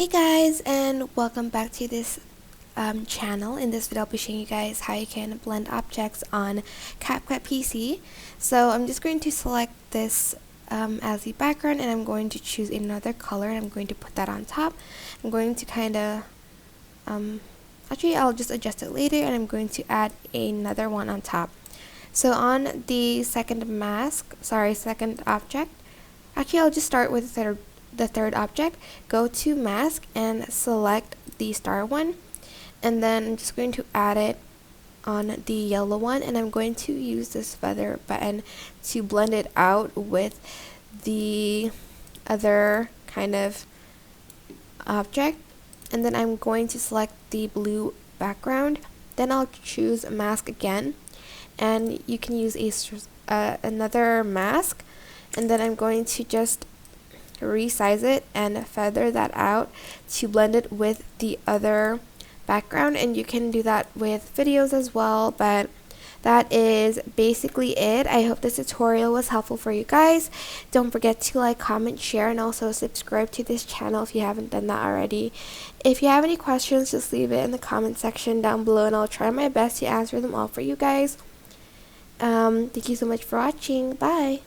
Hey guys, and welcome back to this channel. In this video I'll be showing you guys how you can blend objects on CapCut PC. So I'm just going to select this as the background, and I'm going to choose another color and I'm going to put that on top. I'm going to kind of actually I'll just adjust it later, and I'm going to add another one on top. So on the second object, actually I'll just start with the third object. Go to mask and select the star one, and then I'm just going to add it on the yellow one, and I'm going to use this feather button to blend it out with the other kind of object. And then I'm going to select the blue background, then I'll choose mask again, and you can use another mask, and then I'm going to just resize it and feather that out to blend it with the other background. And you can do that with videos as well, but that is basically it. I hope this tutorial was helpful for you guys. Don't forget to like, comment, share, and also subscribe to this channel if you haven't done that already. If you have any questions, just leave it in the comment section down below, and I'll try my best to answer them all for you guys. Thank you so much for watching. Bye.